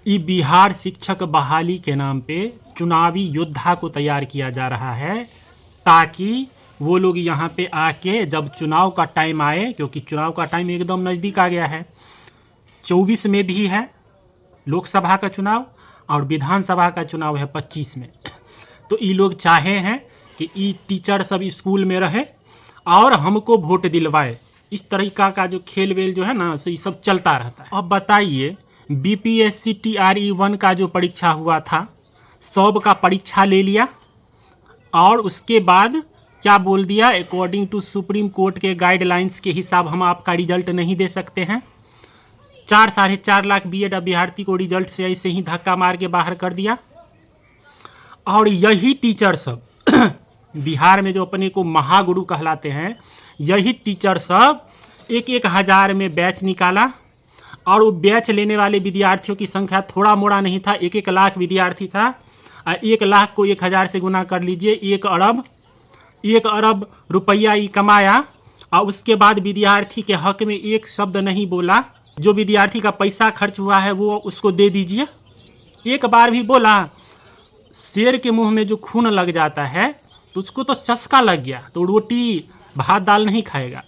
ये बिहार शिक्षक बहाली के नाम पे चुनावी योद्धा को तैयार किया जा रहा है, ताकि वो लोग यहाँ पे आके जब चुनाव का टाइम आए, क्योंकि चुनाव का टाइम एकदम नज़दीक आ गया है, 24 में भी है लोकसभा का चुनाव और विधानसभा का चुनाव है 25 में। तो ये लोग चाहे हैं कि ये टीचर सब स्कूल में रहे और हमको वोट दिलवाए। इस तरीका का जो खेल वेल जो है ना, सो ये सब चलता रहता है। अब बताइए, बीपीएससी TRE-1 का जो परीक्षा हुआ था, सब का परीक्षा ले लिया और उसके बाद क्या बोल दिया, अकॉर्डिंग टू सुप्रीम कोर्ट के गाइडलाइंस के हिसाब हम आपका रिजल्ट नहीं दे सकते हैं। 4-4.5 लाख बीएड अभ्यर्थी को रिजल्ट से ऐसे ही धक्का मार के बाहर कर दिया। और यही टीचर सब बिहार में जो अपने को महागुरु कहलाते हैं, यही टीचर सब 1-1 हज़ार में बैच निकाला और वो बैच लेने वाले विद्यार्थियों की संख्या थोड़ा मोड़ा नहीं था, 1-1 लाख विद्यार्थी था। 1 लाख को 1000 से गुना कर लीजिए, 1 अरब रुपया ही कमाया। और उसके बाद विद्यार्थी के हक में एक शब्द नहीं बोला। जो विद्यार्थी का पैसा खर्च हुआ है वो उसको दे दीजिए। एक बार भी बोला, शेर के मुंह में जो खून लग जाता है तो उसको तो चस्का लग गया, तो रोटी भात दाल नहीं खाएगा।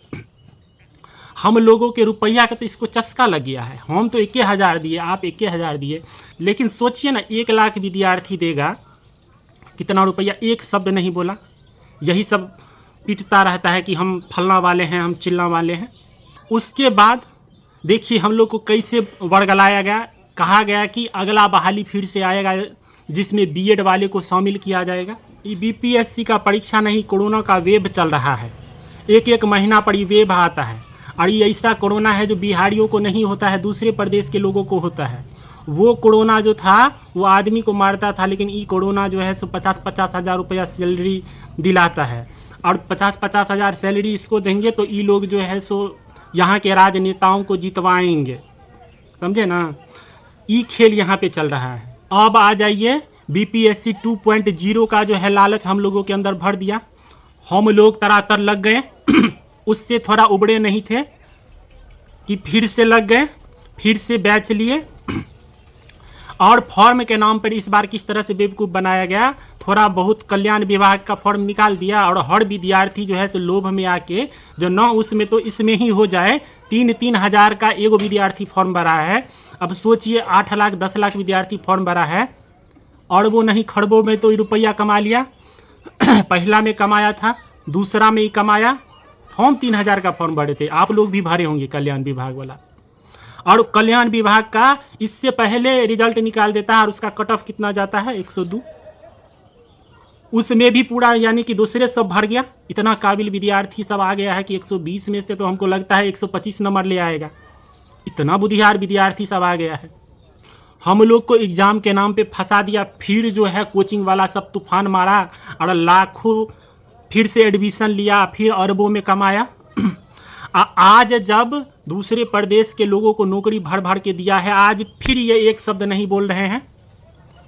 हम लोगों के रुपया का तो इसको चस्का लग गया है। हम तो 1,000 दिए, आप 1,000 दिए, लेकिन सोचिए ना, 1 लाख विद्यार्थी देगा कितना रुपया, एक शब्द नहीं बोला। यही सब पीटता रहता है कि हम फलना वाले हैं, हम चिल्ला वाले हैं। उसके बाद देखिए हम लोग को कैसे वर्गलाया गया, कहा गया कि अगला बहाली फिर से आएगा जिसमें बीएड वाले को शामिल किया जाएगा। ये बीपीएससी का परीक्षा नहीं, कोरोना का वेव चल रहा है। 1-1 महीना पर ये वेव आता है और ये ऐसा कोरोना है जो बिहारियों को नहीं होता है, दूसरे प्रदेश के लोगों को होता है। वो कोरोना जो था वो आदमी को मारता था, लेकिन ये कोरोना जो है सो 50-50 हज़ार रुपया सैलरी दिलाता है। और 50-50 हज़ार सैलरी इसको देंगे तो ये लोग जो है सो यहाँ के राजनेताओं को जितवाएंगे, समझे ना। ये खेल यहाँ पे चल रहा है। अब आ जाइए, बीपीएससी 2.0 का जो है लालच हम लोगों के अंदर भर दिया। हम लोग तरातर लग गए उससे थोड़ा उबड़े नहीं थे कि फिर से लग गए, फिर से बैच लिए। और फॉर्म के नाम पर इस बार किस तरह से बेवकूफ़ बनाया गया, थोड़ा बहुत कल्याण विभाग का फॉर्म निकाल दिया और हर विद्यार्थी जो है सो लोभ में आके जो न उसमें तो इसमें ही हो जाए, 3-3 हज़ार का एगो विद्यार्थी फॉर्म भरा है। अब सोचिए 8 लाख 10 लाख विद्यार्थी फॉर्म भरा है और वो नहीं खरबों में तो रुपया कमा लिया। पहला में कमाया था, दूसरा में ही कमाया। हम 3,000 का फॉर्म भरे थे, आप लोग भी भरे होंगे कल्याण विभाग वाला। और कल्याण विभाग का इससे पहले रिजल्ट निकाल देता है और उसका कट ऑफ कितना जाता है, 102। उसमें भी पूरा यानी कि दूसरे सब भर गया। इतना काबिल विद्यार्थी सब आ गया है कि 120 में से तो हमको लगता है 125 नंबर ले आएगा। इतना बुद्धियार विद्यार्थी सब आ गया है। हम लोग को एग्ज़ाम के नाम पे फंसा दिया। फिर जो है कोचिंग वाला सब तूफान मारा और लाखों फिर से एडमिशन लिया, फिर अरबों में कमाया। आज जब दूसरे प्रदेश के लोगों को नौकरी भर भर के दिया है, आज फिर ये एक शब्द नहीं बोल रहे हैं।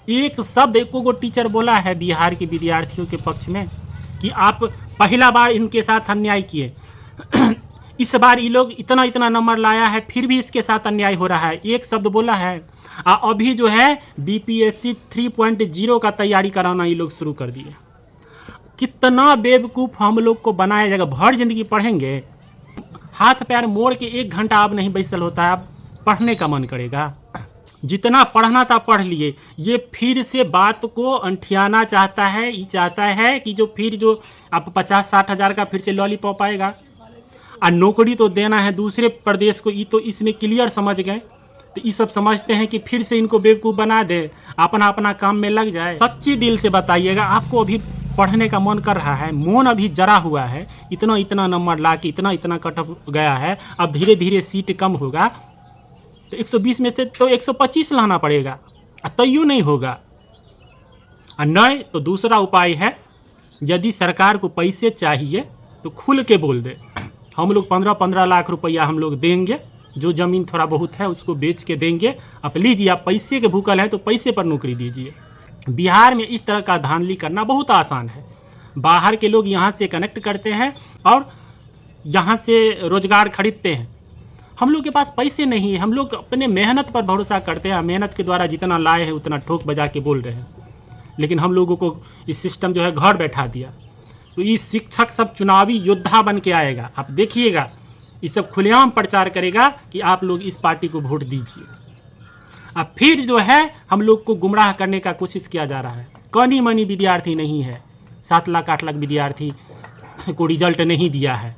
एक शब्द एको टीचर बोला है बिहार के विद्यार्थियों के पक्ष में कि आप पहला बार इनके साथ अन्याय किए, इस बार ये लोग इतना इतना नंबर लाया है, फिर भी इसके साथ अन्याय हो रहा है, एक शब्द बोला है। अभी जो है बीपीएससी 3.0 का तैयारी कराना ये लोग शुरू कर दिए। कितना बेवकूफ़ हम लोग को बनाया जाएगा। भर जिंदगी पढ़ेंगे, हाथ पैर मोड़ के 1 घंटा अब नहीं बैसल होता है, अब पढ़ने का मन करेगा। जितना पढ़ना था पढ़ लिए। ये फिर से बात को अंठियाना चाहता है। ये चाहता है कि जो फिर जो आप 50-60 हज़ार का फिर से लॉलीपॉप आएगा और नौकरी तो देना है दूसरे प्रदेश को। ये तो इसमें क्लियर समझ गए। तो ये सब समझते हैं कि फिर से इनको बेवकूफ़ बना दे, अपना अपना काम में लग जाए। सच्ची दिल से बताइएगा, आपको अभी पढ़ने का मन कर रहा है, मन अभी जरा हुआ है, इतना इतना नंबर ला के इतना इतना कट ऑफ गया है, अब धीरे धीरे सीट कम होगा तो 120 में से तो 125 लाना पड़ेगा, तैयो नहीं होगा। नहीं तो दूसरा उपाय है, यदि सरकार को पैसे चाहिए तो खुल के बोल दे, हम लोग 15-15 लाख रुपया हम लोग देंगे, जो ज़मीन थोड़ा बहुत है उसको बेच के देंगे, आप लीजिए, आप पैसे के भूखल हैं तो पैसे पर नौकरी दीजिए। बिहार में इस तरह का धांधली करना बहुत आसान है। बाहर के लोग यहाँ से कनेक्ट करते हैं और यहाँ से रोजगार खरीदते हैं। हम लोग के पास पैसे नहीं है, हम लोग अपने मेहनत पर भरोसा करते हैं, मेहनत के द्वारा जितना लाए हैं उतना ठोक बजा के बोल रहे हैं, लेकिन हम लोगों को इस सिस्टम जो है घर बैठा दिया। तो ये शिक्षक सब चुनावी योद्धा बन के आएगा, आप देखिएगा, ये सब खुलेआम प्रचार करेगा कि आप लोग इस पार्टी को वोट दीजिए। अब फिर जो है हम लोग को गुमराह करने का कोशिश किया जा रहा है। कनी मनी विद्यार्थी नहीं है, 7 लाख 8 लाख विद्यार्थी को रिजल्ट नहीं दिया है।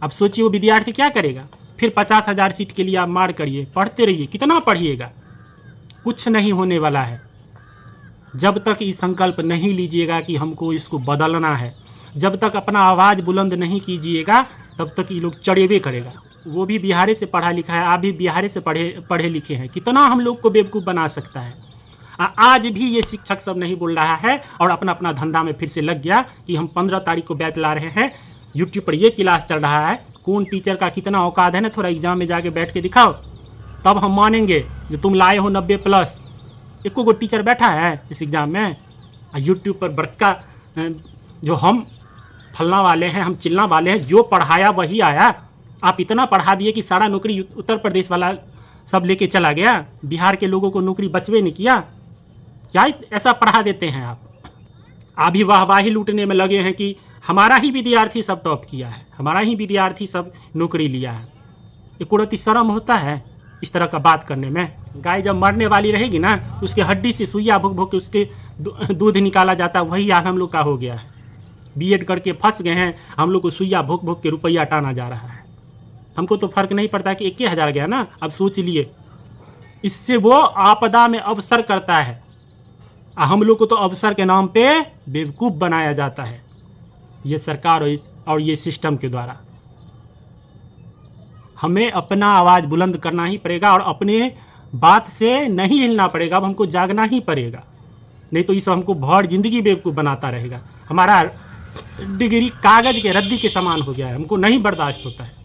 अब सोचिए वो विद्यार्थी क्या करेगा, फिर 50,000 सीट के लिए आप मार करिए, पढ़ते रहिए, कितना पढ़िएगा, कुछ नहीं होने वाला है। जब तक ये संकल्प नहीं लीजिएगा कि हमको इसको बदलना है, जब तक अपना आवाज़ बुलंद नहीं कीजिएगा, तब तक ये लोग चढ़ेबे करेगा। वो भी बिहार से पढ़ा लिखा है, आप भी बिहार से पढ़े लिखे हैं, कितना हम लोग को बेवकूफ़ बना सकता है। आज भी ये शिक्षक सब नहीं बोल रहा है और अपना अपना धंधा में फिर से लग गया कि हम 15 तारीख को बैच ला रहे हैं, यूट्यूब पर ये क्लास चल रहा है, कौन टीचर का कितना औकात है ना, थोड़ा एग्जाम में जाके बैठ के दिखाओ, तब हम मानेंगे जो तुम लाए हो 90+। एको को टीचर बैठा है इस एग्ज़ाम में। यूट्यूब पर बड़का जो हम फलना वाले हैं, हम चिल्ला वाले हैं, जो पढ़ाया वही आया। आप इतना पढ़ा दिए कि सारा नौकरी उत्तर प्रदेश वाला सब लेके चला गया, बिहार के लोगों को नौकरी बचवे नहीं किया। क्या ऐसा पढ़ा देते हैं आप? अभी वाहवाही लूटने में लगे हैं कि हमारा ही विद्यार्थी सब टॉप किया है, हमारा ही विद्यार्थी सब नौकरी लिया है। ये कुड़ती शर्म होता है इस तरह का बात करने में। गाय जब मरने वाली रहेगी ना, उसके हड्डी से सुइया भोग भोग के उसके दूध निकाला जाता है, वही हाल हम लोग का हो गया है। बीएड करके फंस गए हैं, हम लोग को सुइया भोग भोग के रुपया टाना जा रहा है। हमको तो फ़र्क नहीं पड़ता कि 21,000 गया ना। अब सोच लिए, इससे वो आपदा में अवसर करता है, हम लोग को तो अवसर के नाम पे बेवकूफ़ बनाया जाता है, ये सरकार और ये सिस्टम के द्वारा। हमें अपना आवाज़ बुलंद करना ही पड़ेगा और अपने बात से नहीं हिलना पड़ेगा। अब हमको जागना ही पड़ेगा, नहीं तो इस हमको भर जिंदगी बेवकूफ़ बनाता रहेगा। हमारा डिग्री कागज़ के रद्दी के समान हो गया है, हमको नहीं बर्दाश्त होता है।